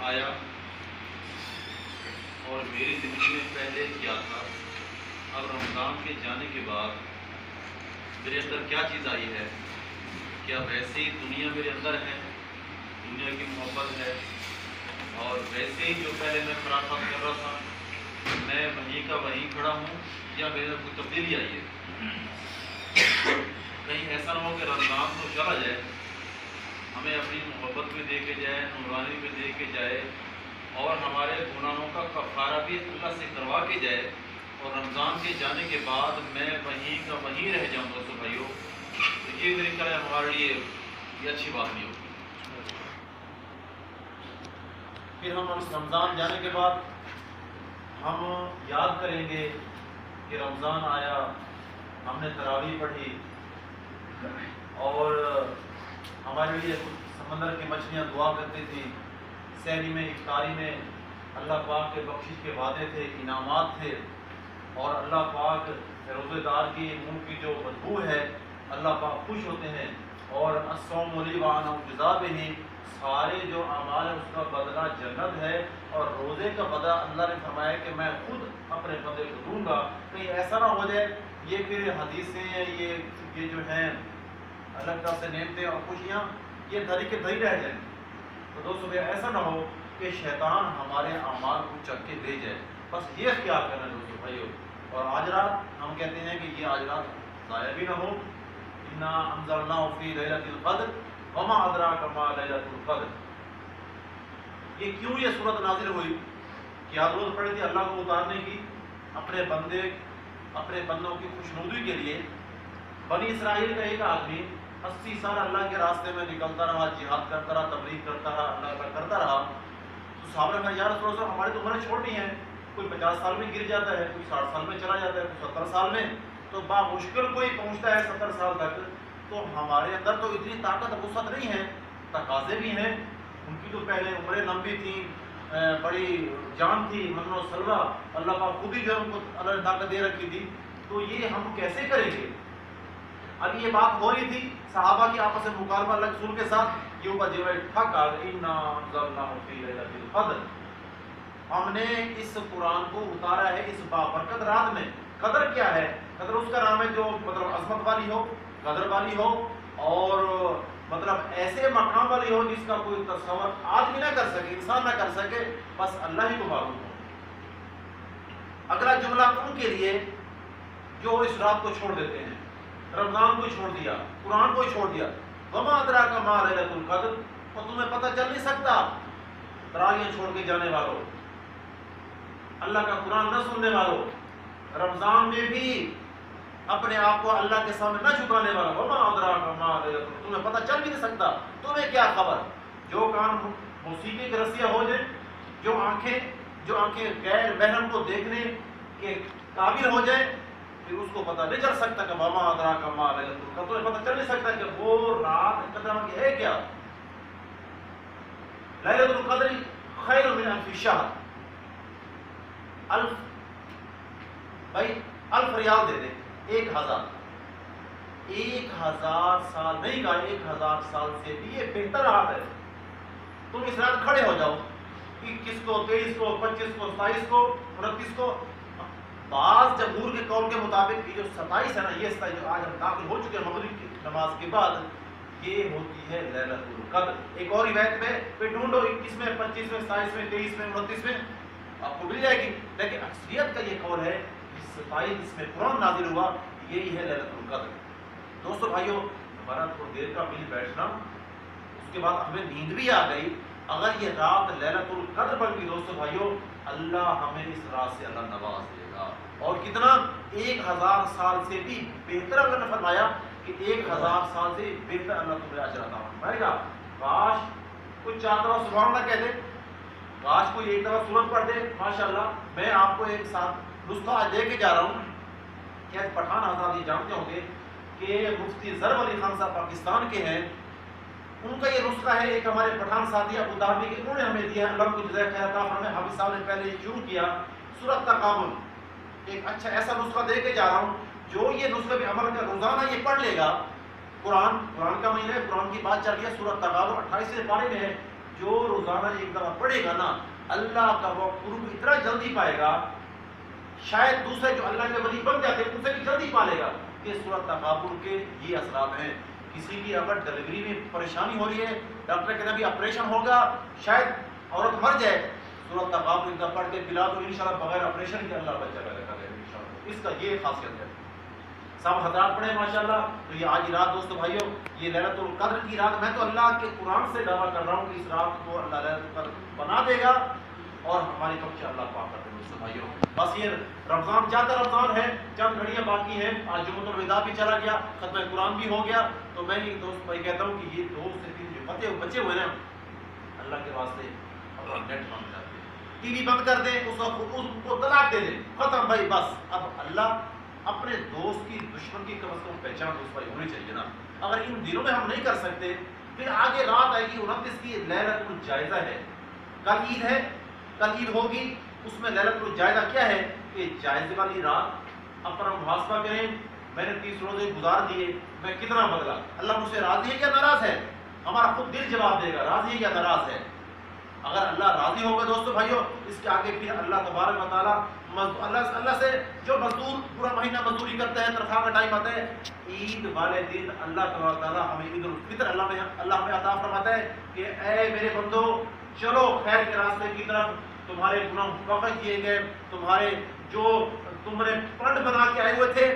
آیا اور میری زندگی میں پہلے کیا تھا، اب رمضان کے جانے کے بعد میرے اندر کیا چیز آئی ہے، کیا ویسے ہی دنیا میرے اندر ہے، دنیا کی محبت ہے، اور ویسے ہی جو پہلے میں خرافات کر رہا تھا میں وہیں کا وہیں کھڑا ہوں، یا میرے اندر کوئی تبدیلی آئی ہے؟ کہیں ایسا نہ ہو کہ رمضان تو چلا جائے، ہمیں اپنی محبت میں دے کے جائے، نورانی میں دے کے جائے، اور ہمارے گناہوں کا کفارہ بھی اللہ سے کروا کے جائے، اور رمضان کے جانے کے بعد میں وہیں کا وہیں رہ جاؤں دوستو بھائیو، تو یہ میرے خیال ہے ہمارے لیے یہ اچھی بات نہیں ہوگی۔ پھر ہم رمضان جانے کے بعد ہم یاد کریں گے کہ رمضان آیا، ہم نے تراویح پڑھی، اور ہمارے لیے سمندر کی مچھلیاں دعا کرتی تھی، سحری میں افطاری میں اللہ پاک کے بخشش کے وعدے تھے، انعامات تھے، اور اللہ پاک روزے دار کی منہ کی جو بدبو ہے اللہ پاک خوش ہوتے ہیں، اور الصوم لی وانا اجزا بہ، سارے جو اعمال ہیں اس کا بدلہ جنت ہے، اور روزے کا بدلہ اللہ نے فرمایا کہ میں خود اپنے بندے کو دوں گا۔ کہیں ایسا نہ ہو جائے یہ پھر حدیثیں یہ جو ہیں الگ طرح سے نعمتیں اور خوشیاں یہ دھری کے دھری رہ جائیں۔ تو دوستو ایسا نہ ہو کہ شیطان ہمارے اعمال کو چک کے لے جائے، بس یہ اختیار کرنا دوستو بھائیو۔ اور آج رات ہم کہتے ہیں کہ یہ آج رات ضائع بھی نہ ہو، انا انزلناہ فی لیلۃ القدر وما ادراک ما لیلۃ القدر۔ یہ کیوں یہ سورت نازل ہوئی؟ کیا ضرورت پڑی تھی اللہ کو اتارنے کی اپنے بندوں کی خوشنودی کے لیے؟ بنی اسرائیل کا ایک آدمی 80 سال اللہ کے راستے میں نکلتا رہا، جہاد کرتا رہا، تبلیغ کرتا رہا، اللہ کا کرتا رہا، تو صحابہ نے کہا یا رسول اللہ ہماری تو عمریں چھوٹی ہیں، کوئی 50 سال میں گر جاتا ہے، کوئی 60 سال میں چلا جاتا ہے، کوئی 70 سال میں، تو بامشکل کوئی پہنچتا ہے 70 سال تک، تو ہمارے اندر تو اتنی طاقت وسعت نہیں ہے، تقاضے بھی ہیں، ان کی تو پہلے عمریں لمبی تھیں، بڑی جان تھی، من و سلوہ، اللہ پاک خود ہی جو ہے ان کو اللہ نے طاقت دے رکھی تھی، تو یہ ہم کیسے کریں گے؟ اب یہ بات ہو رہی تھی صحابہ کی آپس میں مکالمہ اللہ کے رسول کے ساتھ، یہ اوپر جو ہے ٹھک آ گئی، انا انزلناہ فی لیلۃ القدر، ہم نے اس قرآن کو اتارا ہے اس بابرکت رات میں۔ قدر کیا ہے؟ قدر اس کا نام ہے جو مطلب عظمت والی ہو، قدر والی ہو، اور مطلب ایسے مقام والی ہو جس کا کوئی تصور آدمی نہ کر سکے، انسان نہ کر سکے، بس اللہ ہی کو معلوم ہو۔ اگلا جملہ ان کے لیے جو اس رات کو چھوڑ دیتے ہیں، رمضان کو چھوڑ دیا، قرآن کو چھوڑ دیا، وما ادراک ما لیلۃ القدر، اور تمہیں پتہ چل نہیں سکتا، تراویح چھوڑ کے جانے والوں، اللہ کا قرآن نہ سننے والوں، رمضان میں بھی اپنے آپ کو اللہ کے سامنے نہ جھکانے والا، وما ادراک ما لیلۃ القدر، تمہیں پتہ چل بھی نہیں سکتا، تمہیں کیا خبر؟ جو کان موسیقی کی رسیاں ہو جائیں، جو آنکھیں غیر محرم کو دیکھنے کے قابل ہو جائیں، پھر اس کو پتہ نہیں چل سکتا کہ وما ادراک ما لیلۃ القدر، تمہیں پتہ چل نہیں سکتا کہ وہ رات قدر کی ہے کیا۔ لیلۃ القدر خیر من الف شہر، الف ریال دے دیں، 1000 سال نہیں کہا، 1000 سال سے بھی یہ بہتر رات ہے۔ تم اس رات کھڑے ہو جاؤ، 21 کو، 23 کو، 25 کو، 27 کو، 29 کو، بعض جمہور کے قول کے مطابق یہ جو 27 ہے نا، یہ 27 جو آج ہم داخل ہو چکے ہیں مغرب کی نماز کے بعد، یہ ہوتی ہے لیلۃ القدر۔ ایک اور روایت میں پھر ڈھونڈو 21 میں، 25 میں، 27 میں، 23 میں، 29 میں، آپ کو مل جائے گی، لیکن اکثریت کا یہ قول ہے کہ 27 اس میں قرآن نازل ہوا، یہی ہے لیلۃ القدر۔ دوستو بھائیو، ہمارا تھوڑی دیر کا مل بیٹھنا، اس کے بعد ہمیں نیند بھی آ گئی، اگر یہ رات لیلۃ القدر بن گئی دوستو بھائیو، اللہ ہمیں اس رات سے اللہ نواز دے گا، اور کتنا؟ 1000 سال سے بھی بہتر۔ اللہ نے فرمایا کہ 1000 سال سے بہتر اللہ تمہیں اجر عطا فرمائے گا۔ کاش کوئی 4 دفعہ سبحان اللہ کہہ دے، کاش کوئی 1 دفعہ سورت پڑھ دے، ماشاءاللہ۔ میں آپ کو ایک ساتھ نسخہ دے کے جا رہا ہوں کہ پٹھان حضرات یہ جانتے ہوں گے کہ مفتی ظفر علی خان صاحب پاکستان کے ہیں، ان کا یہ نسخہ ہے، ایک ہمارے پٹھان ساتھی ابو دھابی کے، انہوں نے ہمیں دیا، اللہ کو جزائے خیر عطا فرمائے۔ حافظ صاحب نے پہلے یہ شروع کیا سورۃ تغابن، ایک اچھا ایسا نسخہ دے کے جا رہا ہوں، جو یہ نسخے پہ عمل کر روزانہ یہ پڑھ لے گا، قرآن کا مہینہ ہے، قرآن کی بات چل رہی ہے، سورۃ تغابن 28 پارے میں ہے، جو روزانہ ایک دفعہ پڑھے گا نا اللہ کا وہ قرب اتنا جلدی پائے گا، شاید دوسرے جو اللہ کے ولی بن جاتے ہیں ان سے بھی جلدی پالے گا۔ یہ سورۃ تغابن کے یہ اثرات ہیں۔ کسی کی اگر ڈلیوری میں پریشانی ہو رہی ہے، ڈاکٹر کہتا ہے آپریشن ہوگا، شاید عورت مر جائے، سورۃ تغابن کا پڑھ کے پلا دو، انشاءاللہ بغیر آپریشن کے اللہ بچہ پیدا کر دے گا انشاءاللہ۔ اس کا یہ خاصیت ہے۔ سب حضرات پڑھیں ماشاءاللہ۔ تو یہ آج رات دوستو بھائیو، یہ لیلۃ القدر کی رات، میں تو اللہ کے قرآن سے دعویٰ کر رہا ہوں کہ اس رات کو اللہ لیلۃ القدر بنا دے گا اور ہماری بخشش اللہ پاک کر دے گا دوستو بھائیو۔ بس یہ رمضان چاہتا رمضان ہے، چند گھڑیاں باقی ہیں، آج جمعۃ الوداع بھی چلا گیا، ختم قرآن بھی ہو گیا، تو میں یہ دوست بھائی کہتا ہوں کہ یہ 2 سے 3 جو بچے ہوئے نا، اللہ کے واسطے اپنا نیٹ بند کر دیں، ٹی وی بند کر دیں، اس کو طلاق دے دیں، ختم بھائی بس۔ اب اللہ اپنے دوست کی دشمن کی کم از کم پہچان دوست بھائی ہونی چاہیے نا۔ اگر ان دنوں میں ہم نہیں کر سکتے، پھر آگے رات آئے گی 29 کی لیلۃ الجائزہ ہے، کل عید ہے، کل عید ہوگی، اس میں لیلۃ الجائزہ کیا ہے کہ جائزے والی رات اپنا محاسبہ کریں، میں نے 30 روزے گزار دیے، میں کتنا بدلا، اللہ مجھ سے راضی ہے یا ناراض ہے؟ ہمارا خود دل جواب دے گا راضی ہے یا ناراض ہے۔ اگر اللہ راضی ہوگا دوستو بھائیو، اس کے آگے پھر اللہ تبارک و تعالیٰ اللہ سے جو مزدور پورا مہینہ مزدوری کرتے ہیں، تنخواہ کا ٹائم آتا ہے، عید والے دن اللہ تبارک و تعالیٰ ہمیں عید الفطر اللہ ہمیں عطا فرماتا ہے کہ اے میرے بندو چلو خیر کے راستے کی طرف، تمہارے گناہ معاف کیے گئے، تمہارے جو تم نے پنڈ بنا کے آئے ہوئے تھے،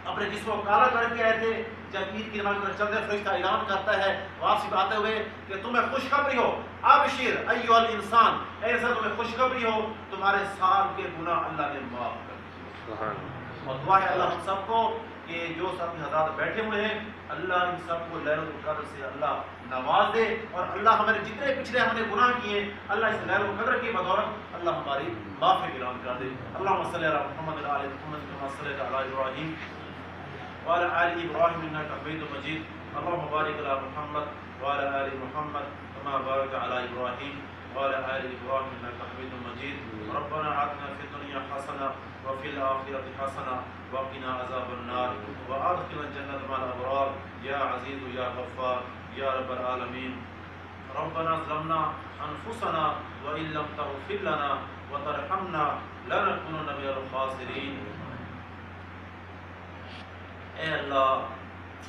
اپنے جسم کو کالا کر کے آئے تھے، جب عید کی نماز پر چلتے فرشتہ اعلان کرتا ہے واپسی پہ آتے ہوئے کہ تمہیں خوشخبری ہو، ابشر ایھا الانسان، ایسا تمہیں خوشخبری ہو، تمہارے سال کے گناہ اللہ نے معاف کر دیے۔ اور دعا ہے اللہ ہم سب کو کہ جو سب حضرات بیٹھے ہوئے ہیں، اللہ ان سب کو لیلۃ القدر سے اللہ نواز دے، اور اللہ ہمارے جتنے پچھلے ہم نے گناہ کیے، اللہ اس لیلۃ القدر کی بدولت اللہ ہماری معافی اعلان کر دے۔ اللہم صلی علی محمد وعلی آل محمد کما صلیت علی ابراہیم وعلى آل إبراهيم إنك حميد مجيد اللهم بارك على محمد وعلى آل محمد كما باركت على إبراهيم وعلى آل إبراهيم إنك حميد مجيد ربنا آتنا في الدنيا حسنة وفي الآخرة حسنة وقنا عذاب النار وأدخلنا الجنة مع الأبرار يا عزيز يا غفار يا رب العالمين ربنا ظلمنا أنفسنا وإن لم تغفر لنا وترحمنا لنكونن من الخاسرين۔ اے اللہ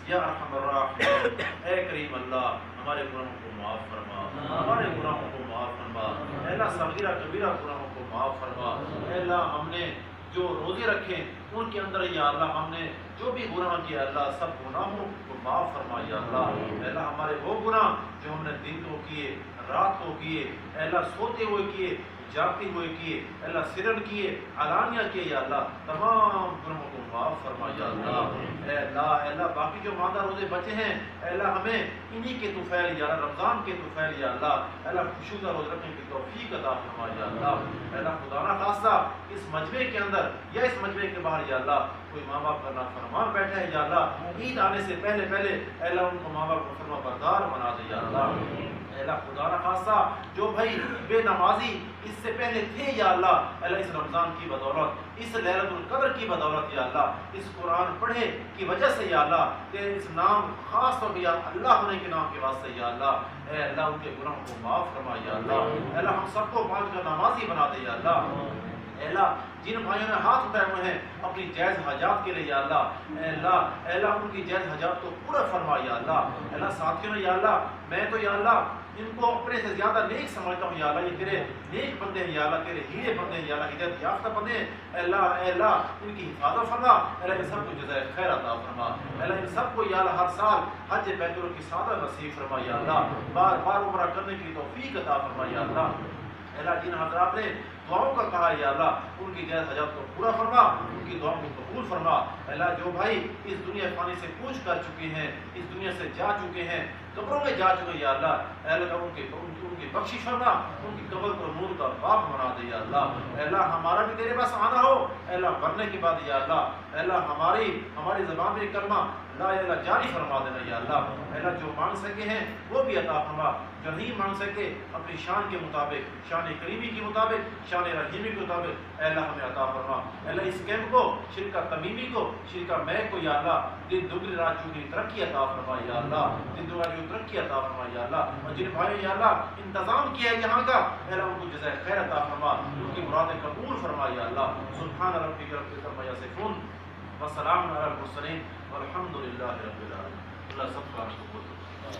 یا ارحم الراحمین، اے کریم اللہ ہمارے گناہوں کو معاف فرما، ہمارے گناہوں کو معاف فرما، اے اللہ صغیرہ کبیرہ گناہوں کو معاف فرما۔ اے اللہ ہم نے جو روزے رکھے ان کے اندر یا اللہ ہم نے جو بھی گناہ کیا اللہ سب گناہوں کو معاف فرما یا اللہ۔ اے اللہ ہمارے وہ گناہ جو ہم نے دن کو کیے، رات کو کیے، اے اللہ سوتے ہوئے کیے، جاگتے ہوئے کیے، اللہ سرن کیے، علانیہ کیے یا اللہ، تمام گناہوں کو معاف فرما یا اللہ۔ اے اللہ باقی جو ماندہ روزے بچے ہیں اے اللہ ہمیں انہی کے طفیل یا اللہ رمضان کے طفیل یا اللہ اے اللہ خشوع روزے رکھنے کی توفیق عطا فرما یا اللہ۔ اے اللہ خدا نہ خاصہ اس مجمع کے اندر یا اس مجمع کے باہر یا اللہ کوئی ماں باپ کا نافرمان بیٹھا ہے یا اللہ، عید آنے سے پہلے اے اللہ ان کو ماں باپ کو فرما بردار بنا دے یا اللہ۔ اے اللہ خدا نہ خاصہ جو بھائی بے نمازی اس سے پہلے تھے یا اللہ اس رمضان کی بدولت، اس لیلۃ القدر کی بدولت یا اللہ، اس قرآن پڑھے کی وجہ سے یا اللہ تیرے اس نام خاص طور پر اللہ ہونے کے نام کے واسطے یا اللہ اے اللہ ان کے گناہوں کو معاف فرما یا اللہ۔ اے اللہ ہم سب کو پانچ کا نمازی بنا دے یا اللہ۔ اے اللہ جن بھائیوں نے ہاتھ اٹھائے ہوئے ہیں اپنی جائز حاجات کے لیے یا اللہ اے اللہ ان کی جائز حاجات کو پورا فرما یا اللہ۔ اے اللہ ساتھیوں نے یا اللہ میں تو یا اللہ ان کو اپنے سے زیادہ نیک سمجھتا ہوں یا اللہ، یہ تیرے نیک بندے ہیں یا اللہ، تیرے ہیرے بندے ہیں یا اللہ، ہدایت یافتہ بندے ہیں اے اللہ ان کی حفاظت فرما۔ اے اللہ ان سب کو جزائے خیر عطا فرما۔ اے اللہ ان سب کو یا اللہ ہر سال حج بیت اللہ کی سعادت نصیب فرما یا اللہ، بار بار عمرہ کرنے کی توفیق عطا فرما یا اللہ۔ اے اللہ جن حضرات نے دعاؤں کا کہا یا اللہ ان کی جائز حاجات کو پورا فرما، ان کی دعاؤں کو قبول فرما۔ اے اللہ جو بھائی اس دنیا فانی سے کوچ کر چکے ہیں، اس دنیا سے جا چکے ہیں، قبروں میں جا چکے یا اللہ اے اللہ ان کی بخشش فرما، ان کی قبر کو نور کا باغ بنا دے یا اللہ۔ اے اللہ ہمارا بھی تیرے پاس آنا ہو اے اللہ، مرنے کے بعد یا اللہ اے اللہ ہماری زبان میں کلمہ اللہ جاری فرما دینا یا اللہ جو مانگ سکے ہیں وہ بھی عطا فرما، جو نہیں مانگ سکے اپنی شان کے مطابق، شان کریمی کے مطابق، شان رحیمی کے مطابق اے اللہ ہمیں عطا فرما۔ اے اللہ اس کیمپ کو، شرکا تمیمی کو، شرکا میں کو یا اللہ دن دگنی رات چوگنی ترقی عطا فرما یا اللہ، دن دگنی ترقی عطا فرما یا اللہ، اور جن بھائی یا اللہ انتظام کیا ہے یہاں کا اے اللہ ان کو جزائے خیر عطا فرما، ان کی مرادیں قبول فرما یا اللہ۔ سبحان ربک رب العزت عما یصفون وسلام علی المرسلین والحمد للہ رب العالمین۔ اللہ سب کا قبول فرما۔